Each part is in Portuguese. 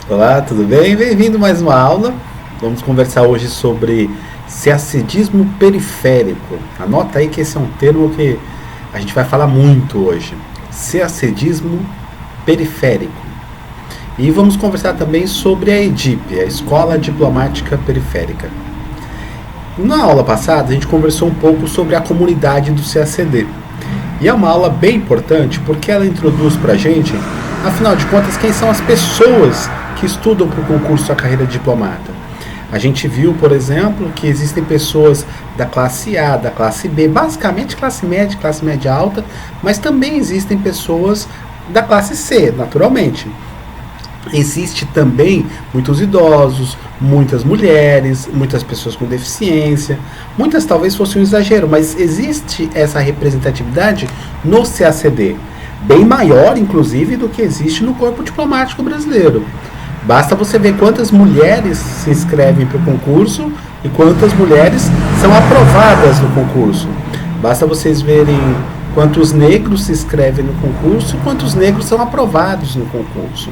Olá, tudo bem? Bem-vindo a mais uma aula. Vamos conversar hoje sobre ceasedismo periférico. Anota aí que esse é um termo que a gente vai falar muito hoje. Ceasedismo periférico. E vamos conversar também sobre a EDIP, a Escola Diplomática Periférica. Na aula passada, a gente conversou um pouco sobre a comunidade do CACD. E é uma aula bem importante porque ela introduz para a gente, afinal de contas, quem são as pessoas que estudam para o concurso da carreira de diplomata. A gente viu, por exemplo, que existem pessoas da classe A, da classe B, basicamente classe média alta, mas também existem pessoas da classe C, naturalmente. Existe também muitos idosos, muitas mulheres, muitas pessoas com deficiência, muitas talvez fosse um exagero, mas existe essa representatividade no CACD, bem maior inclusive do que existe no corpo diplomático brasileiro. Basta você ver quantas mulheres se inscrevem para o concurso e quantas mulheres são aprovadas no concurso. Basta vocês verem quantos negros se inscrevem no concurso e quantos negros são aprovados no concurso.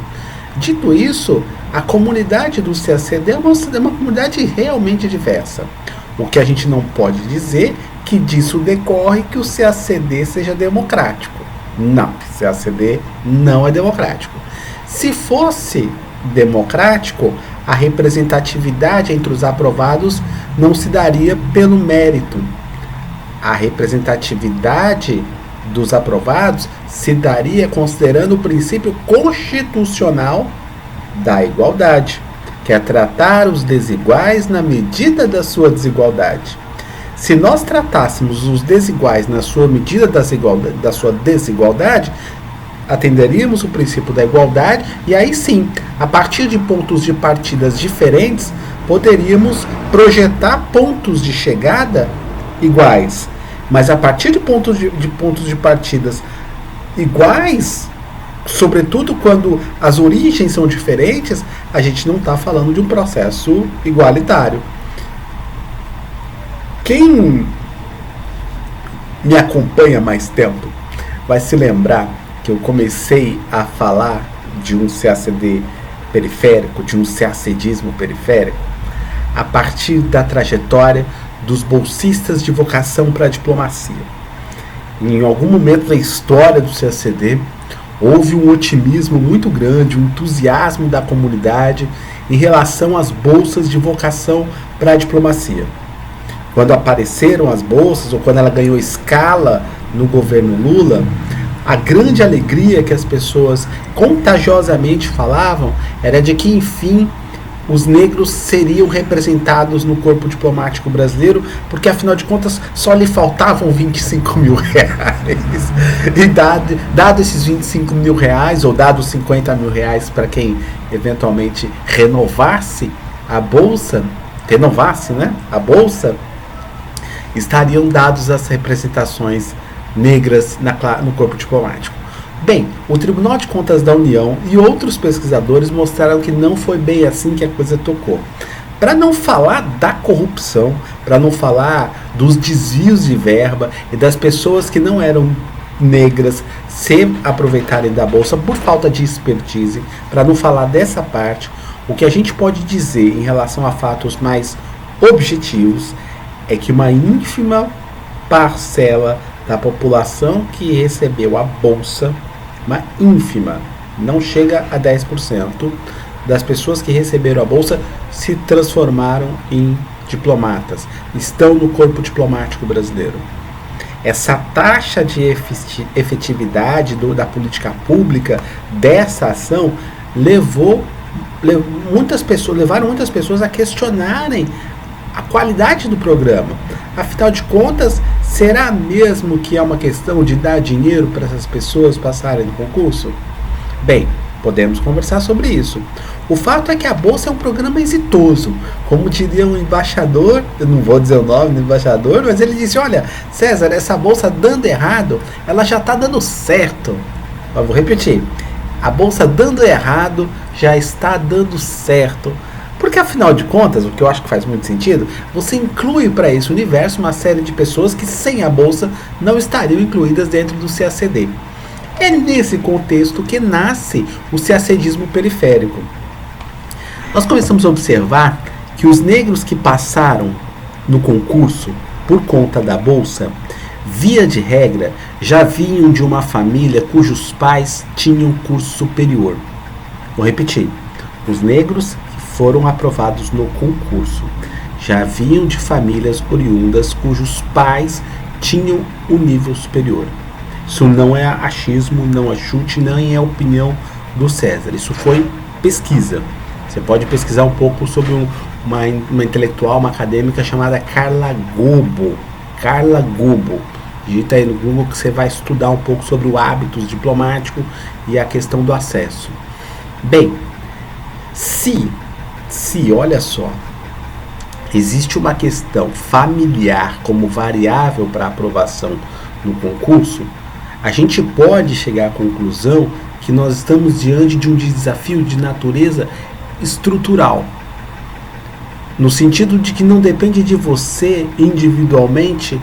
Dito isso, a comunidade do CACD é uma comunidade realmente diversa. O que a gente não pode dizer que disso decorre que o CACD seja democrático. Não, o CACD não é democrático. Se fosse democrático, a representatividade entre os aprovados não se daria pelo mérito. A representatividade dos aprovados se daria considerando o princípio constitucional da igualdade, que é tratar os desiguais na medida da sua desigualdade. Se nós tratássemos os desiguais na sua medida da sua desigualdade, atenderíamos o princípio da igualdade e aí sim, a partir de pontos de partidas diferentes, poderíamos projetar pontos de chegada iguais. Mas a partir de pontos de partidas iguais, sobretudo quando as origens são diferentes, a gente não está falando de um processo igualitário. Quem me acompanha há mais tempo vai se lembrar que eu comecei a falar de um CACD periférico, de um CACDismo periférico, a partir da trajetória dos bolsistas de vocação para a diplomacia. Em algum momento da história do CACD, houve um otimismo muito grande, um entusiasmo da comunidade em relação às bolsas de vocação para a diplomacia. Quando apareceram as bolsas, ou quando ela ganhou escala no governo Lula, a grande alegria que as pessoas contagiosamente falavam era de que, enfim, os negros seriam representados no corpo diplomático brasileiro, porque afinal de contas só lhe faltavam 25 mil reais. E dado esses 25 mil reais, ou dado 50 mil reais para quem eventualmente renovasse a bolsa, estariam dados as representações negras no corpo diplomático. Bem, o Tribunal de Contas da União e outros pesquisadores mostraram que não foi bem assim que a coisa tocou. Para não falar da corrupção, para não falar dos desvios de verba e das pessoas que não eram negras se aproveitarem da bolsa por falta de expertise, para não falar dessa parte, o que a gente pode dizer em relação a fatos mais objetivos é que uma ínfima parcela da população que recebeu a bolsa, uma ínfima, não chega a 10% das pessoas que receberam a bolsa se transformaram em diplomatas, estão no corpo diplomático brasileiro. Essa taxa de efetividade da política dessa ação levaram muitas pessoas a questionarem a qualidade do programa. Afinal de contas, será mesmo que é uma questão de dar dinheiro para essas pessoas passarem no concurso? Bem, podemos conversar sobre isso. O fato é que a Bolsa é um programa exitoso. Como diria um embaixador, eu não vou dizer o nome do embaixador, mas ele disse, olha, César, essa Bolsa dando errado, ela já está dando certo. Eu vou repetir. A Bolsa dando errado já está dando certo. Porque, afinal de contas, o que eu acho que faz muito sentido, você inclui para esse universo uma série de pessoas que, sem a Bolsa, não estariam incluídas dentro do CACD. É nesse contexto que nasce o CACDismo periférico. nós começamos a observar que os negros que passaram no concurso por conta da bolsa, via de regra, já vinham de uma família cujos pais tinham curso superior. Vou repetir. Os negros que foram aprovados no concurso já vinham de famílias oriundas cujos pais tinham o nível superior. Isso não é achismo, não é chute, nem é opinião do César. Isso foi pesquisa. Você pode pesquisar um pouco sobre uma intelectual, uma acadêmica chamada Carla Gobbo. Carla Gobbo. Digita aí no Google que você vai estudar um pouco sobre o hábitos diplomático e a questão do acesso. Bem, se olha só, existe uma questão familiar como variável para aprovação no concurso, a gente pode chegar à conclusão que nós estamos diante de um desafio de natureza estrutural, no sentido de que não depende de você individualmente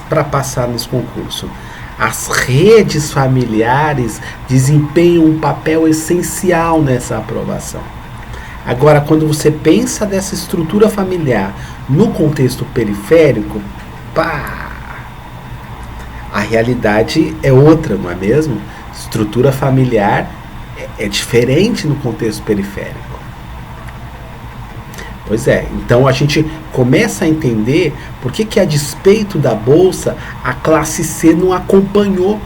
para passar nesse concurso. As redes familiares desempenham um papel essencial nessa aprovação. Agora, quando você pensa dessa estrutura familiar no contexto periférico, a realidade é outra, não é mesmo? Estrutura familiar é diferente no contexto periférico. Pois é, então a gente começa a entender por que a despeito da bolsa, a classe C não acompanhou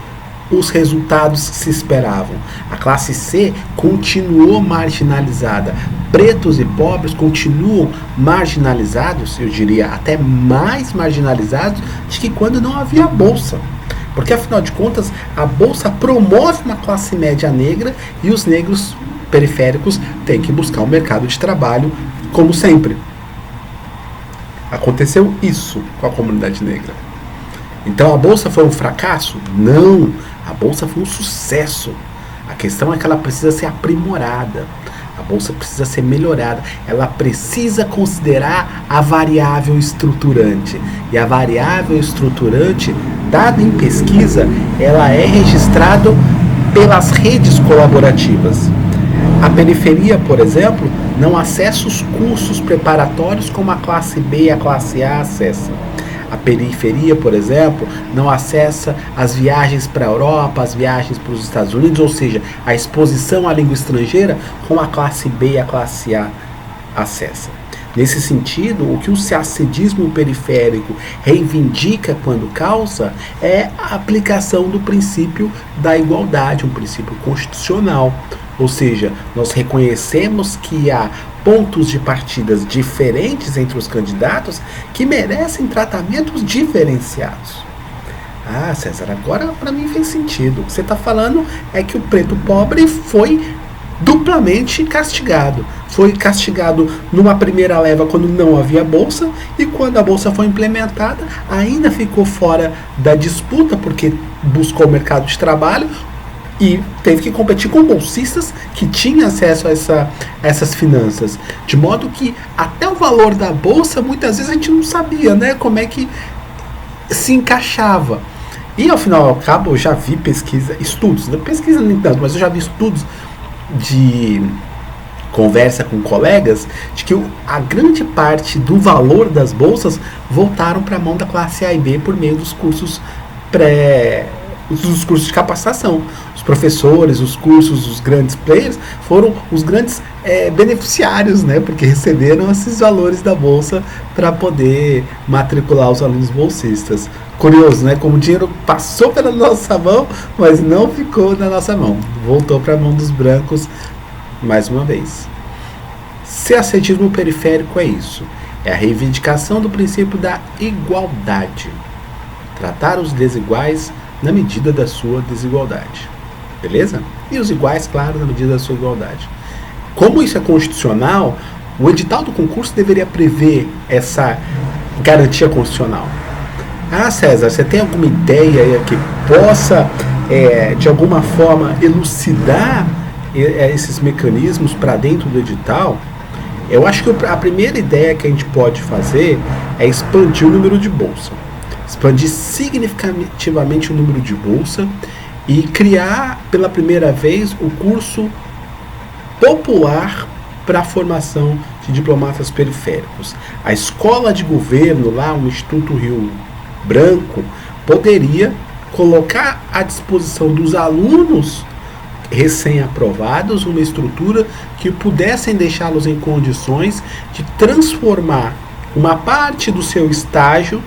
os resultados que se esperavam. A classe C continuou marginalizada. Pretos e pobres continuam marginalizados, eu diria até mais marginalizados do que quando não havia bolsa. Porque afinal de contas, a bolsa promove uma classe média negra e os negros periféricos têm que buscar o mercado de trabalho como sempre. Aconteceu isso com a comunidade negra. Então a bolsa foi um fracasso? Não, a bolsa foi um sucesso. A questão é que ela precisa ser aprimorada. A bolsa precisa ser melhorada. Ela precisa considerar a variável estruturante. E a variável estruturante, dada em pesquisa, ela é registrada pelas redes colaborativas. A periferia, por exemplo, não acessa os cursos preparatórios como a classe B e a classe A acessam. A periferia, por exemplo, não acessa as viagens para a Europa, as viagens para os Estados Unidos, ou seja, a exposição à língua estrangeira como a classe B e a classe A acessa. Nesse sentido, o que o sacidismo periférico reivindica quando causa é a aplicação do princípio da igualdade, um princípio constitucional. Ou seja, nós reconhecemos que há pontos de partidas diferentes entre os candidatos que merecem tratamentos diferenciados. Ah, César, agora para mim fez sentido. O que você está falando é que o preto pobre foi duplamente castigado. Foi castigado numa primeira leva quando não havia bolsa, e quando a bolsa foi implementada, ainda ficou fora da disputa porque buscou o mercado de trabalho e teve que competir com bolsistas que tinham acesso a essas finanças. De modo que até o valor da bolsa, muitas vezes a gente não sabia, né, como é que se encaixava. E ao final e ao cabo, eu já vi estudos, não pesquisa nem tanto, mas eu já vi estudos de conversa com colegas, de que a grande parte do valor das bolsas voltaram para a mão da classe A e B por meio dos cursos dos cursos de capacitação. Os professores, os cursos, os grandes players foram os grandes beneficiários, né, porque receberam esses valores da bolsa para poder matricular os alunos bolsistas. Curioso, né, como o dinheiro passou pela nossa mão, mas não ficou na nossa mão, voltou para a mão dos brancos mais uma vez. Sacidismo periférico é isso, é a reivindicação do princípio da igualdade, tratar os desiguais na medida da sua desigualdade, beleza? E os iguais, claro, na medida da sua igualdade. Como isso é constitucional, o edital do concurso deveria prever essa garantia constitucional. Ah, César, você tem alguma ideia que possa, de alguma forma, elucidar esses mecanismos para dentro do edital? Eu acho que a primeira ideia que a gente pode fazer é expandir o número de bolsa. Expandir significativamente o número de bolsa e criar pela primeira vez o curso popular para a formação de diplomatas periféricos. A escola de governo, lá, o Instituto Rio Branco, poderia colocar à disposição dos alunos recém-aprovados uma estrutura que pudessem deixá-los em condições de transformar uma parte do seu estágio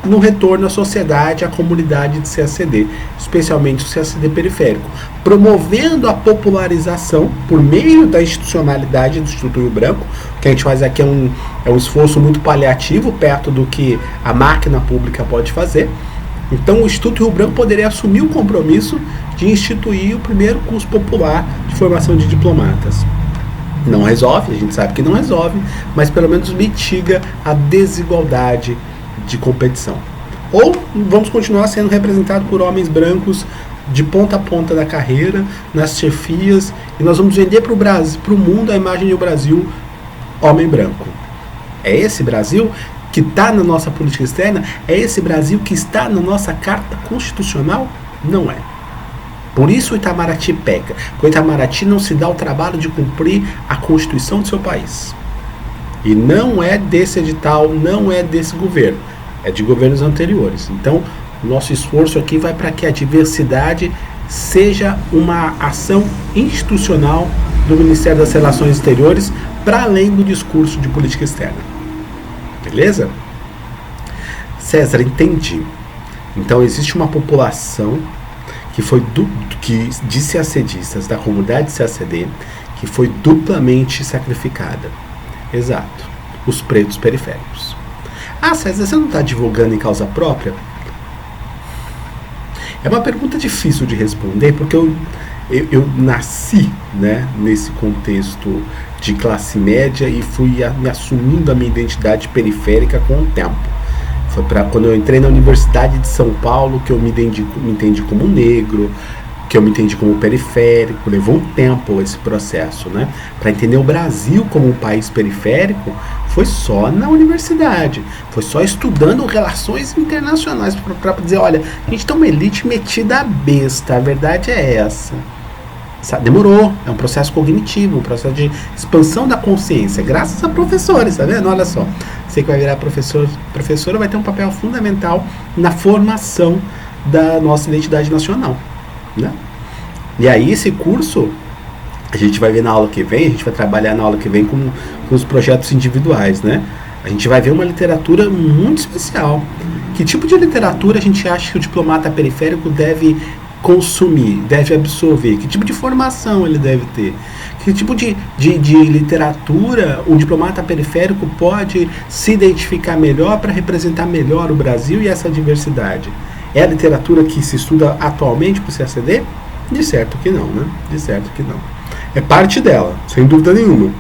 no retorno à sociedade, à comunidade de CACD, especialmente o CACD periférico, promovendo a popularização por meio da institucionalidade do Instituto Rio Branco. O que a gente faz aqui é um esforço muito paliativo, perto do que a máquina pública pode fazer. Então o Instituto Rio Branco poderia assumir o compromisso de instituir o primeiro curso popular de formação de diplomatas. Não resolve, a gente sabe que não resolve, mas pelo menos mitiga a desigualdade de competição. Ou vamos continuar sendo representados por homens brancos de ponta a ponta da carreira, nas chefias, e nós vamos vender para o Brasil, para o mundo, a imagem do Brasil homem branco. É esse Brasil que está na nossa política externa? É esse Brasil que está na nossa Carta Constitucional? Não é. Por isso o Itamaraty peca. Porque o Itamaraty não se dá o trabalho de cumprir a Constituição do seu país. E não é desse edital, não é desse governo. É de governos anteriores. Então, o nosso esforço aqui vai para que a diversidade seja uma ação institucional do Ministério das Relações Exteriores, para além do discurso de política externa. Beleza? César, entendi. Então, existe uma população de CACDistas, da comunidade CACD, que foi duplamente sacrificada. Exato. Os pretos periféricos. Ah, César, você não está divulgando em causa própria? É uma pergunta difícil de responder, porque eu nasci, né, nesse contexto de classe média e fui me assumindo a minha identidade periférica com o tempo. Foi quando eu entrei na Universidade de São Paulo que eu me entendi como negro, que eu me entendi como periférico. Levou um tempo esse processo, né? Para entender o Brasil como um país periférico, foi só na universidade, foi só estudando relações internacionais para dizer, olha, a gente tem uma elite metida a besta, a verdade é essa. Demorou, é um processo cognitivo, um processo de expansão da consciência, graças a professores, tá vendo? Olha só, você que vai virar professora vai ter um papel fundamental na formação da nossa identidade nacional, né? E aí esse curso, a gente vai ver na aula que vem, a gente vai trabalhar na aula que vem com os projetos individuais, né? A gente vai ver uma literatura muito especial. Que tipo de literatura a gente acha que o diplomata periférico deve consumir, deve absorver? Que tipo de formação ele deve ter? Que tipo de literatura o diplomata periférico pode se identificar melhor para representar melhor o Brasil e essa diversidade? É a literatura que se estuda atualmente para o CACD? De certo que não, né? De certo que não. É parte dela, sem dúvida nenhuma.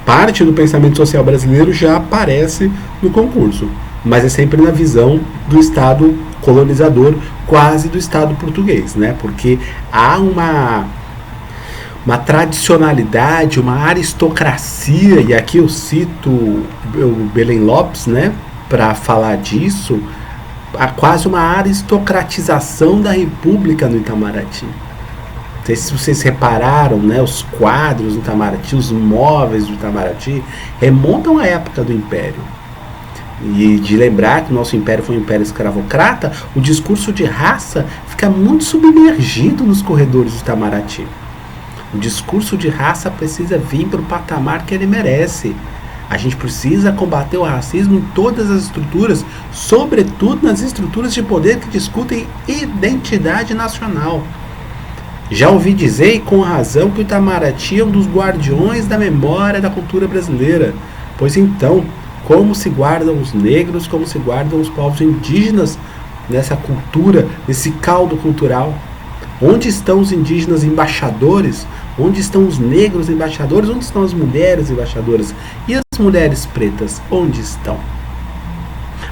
Parte do pensamento social brasileiro já aparece no concurso, mas é sempre na visão do Estado colonizador, quase do Estado português, né? Porque há uma tradicionalidade, uma aristocracia, e aqui eu cito o Belém Lopes, né, para falar disso, há quase uma aristocratização da República no Itamaraty. Não sei se vocês repararam, né, os quadros do Itamaraty, os móveis do Itamaraty remontam à época do Império. E de lembrar que o nosso império foi um império escravocrata, o discurso de raça fica muito submergido nos corredores do Itamaraty. O discurso de raça precisa vir para o patamar que ele merece. A gente precisa combater o racismo em todas as estruturas, sobretudo nas estruturas de poder que discutem identidade nacional. Já ouvi dizer, e com razão, que o Itamaraty é um dos guardiões da memória da cultura brasileira. Pois então, como se guardam os negros, como se guardam os povos indígenas nessa cultura, nesse caldo cultural? Onde estão os indígenas embaixadores? Onde estão os negros embaixadores? Onde estão as mulheres embaixadoras? E as mulheres pretas, onde estão?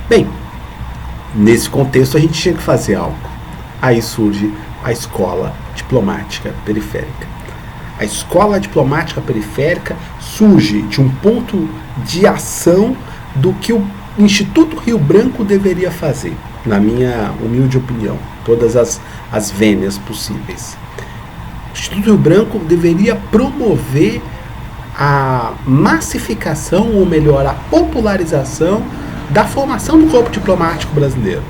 Bem, nesse contexto a gente tinha que fazer algo. Aí surge a escola diplomática periférica. A escola diplomática periférica surge de um ponto de ação do que o Instituto Rio Branco deveria fazer, na minha humilde opinião, todas as vênias possíveis. O Instituto Rio Branco deveria promover a massificação, ou melhor, a popularização da formação do corpo diplomático brasileiro.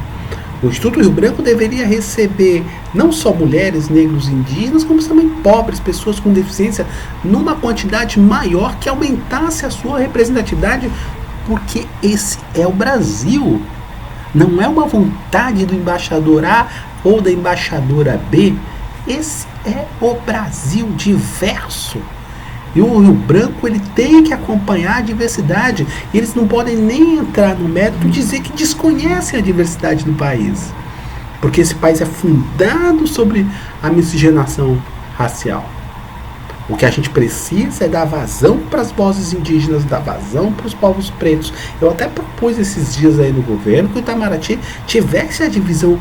O Instituto Rio Branco deveria receber não só mulheres, negros e indígenas, como também pobres, pessoas com deficiência, numa quantidade maior que aumentasse a sua representatividade, porque esse é o Brasil. Não é uma vontade do embaixador A ou da embaixadora B. Esse é o Brasil diverso. E o Rio Branco ele tem que acompanhar a diversidade. E eles não podem nem entrar no mérito e dizer que desconhecem a diversidade do país. Porque esse país é fundado sobre a miscigenação racial. O que a gente precisa é dar vazão para as vozes indígenas, dar vazão para os povos pretos. Eu até propus esses dias aí no governo que o Itamaraty tivesse a divisão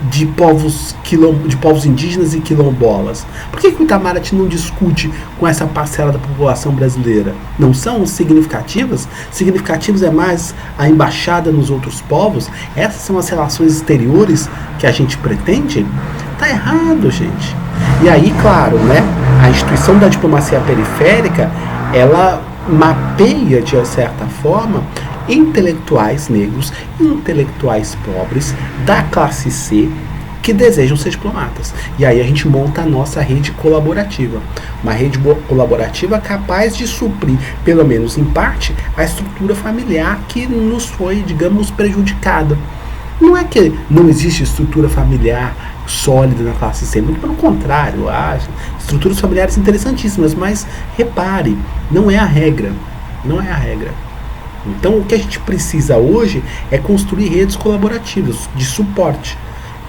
de povos indígenas e quilombolas. Por que o Itamaraty não discute com essa parcela da população brasileira? Não são significativas? Significativos é mais a embaixada nos outros povos? Essas são as relações exteriores que a gente pretende? Tá errado, gente. E aí, claro, né, a instituição da diplomacia periférica, ela mapeia, de certa forma, intelectuais negros, intelectuais pobres da classe C que desejam ser diplomatas. E aí a gente monta a nossa rede colaborativa. Uma rede colaborativa capaz de suprir, pelo menos em parte, a estrutura familiar que nos foi, digamos, prejudicada. Não é que não existe estrutura familiar sólida na classe C, muito pelo contrário, acho estruturas familiares interessantíssimas, mas repare, não é a regra. Não é a regra. Então, o que a gente precisa hoje é construir redes colaborativas de suporte,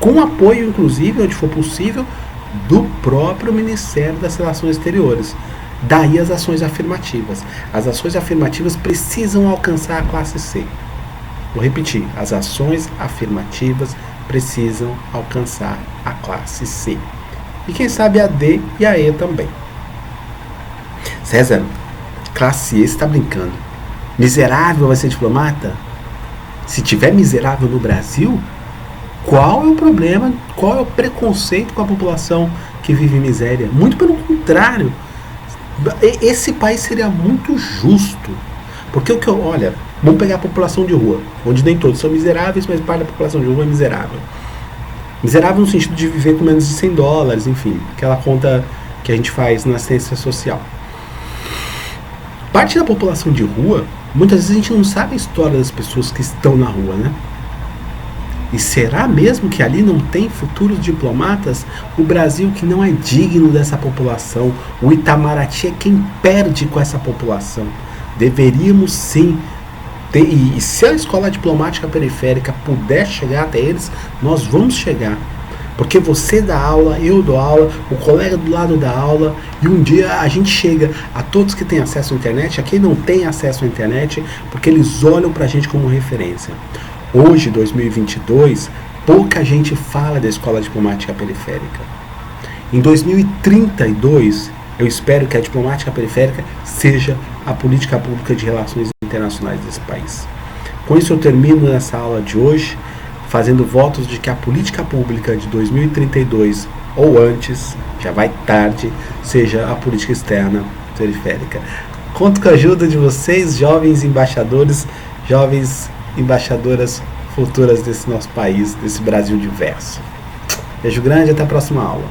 com apoio, inclusive, onde for possível, do próprio Ministério das Relações Exteriores. Daí as ações afirmativas. As ações afirmativas precisam alcançar a classe C. Vou repetir, as ações afirmativas precisam alcançar a classe C. E quem sabe a D e a E também. César, classe E, você está brincando? Miserável vai ser diplomata? Se tiver miserável no Brasil, qual é o problema, qual é o preconceito com a população que vive em miséria? Muito pelo contrário. Esse país seria muito justo. Porque olha, vamos pegar a população de rua, onde nem todos são miseráveis, mas parte da população de rua é miserável. Miserável no sentido de viver com menos de $100, enfim, aquela conta que a gente faz na assistência social. Parte da população de rua, muitas vezes a gente não sabe a história das pessoas que estão na rua, né? E será mesmo que ali não tem futuros diplomatas? O Brasil que não é digno dessa população, o Itamaraty é quem perde com essa população. Deveríamos sim ter, e se a escola diplomática periférica puder chegar até eles, nós vamos chegar. Porque você dá aula, eu dou aula, o colega do lado dá aula, e um dia a gente chega a todos que têm acesso à internet, a quem não tem acesso à internet, porque eles olham pra gente como referência. Hoje, 2022, pouca gente fala da escola diplomática periférica. Em 2032, eu espero que a diplomática periférica seja a política pública de relações internacionais desse país. Com isso eu termino essa aula de hoje, fazendo votos de que a política pública de 2032 ou antes, já vai tarde, seja a política externa periférica. Conto com a ajuda de vocês, jovens embaixadores, jovens embaixadoras futuras desse nosso país, desse Brasil diverso. Beijo grande, até a próxima aula.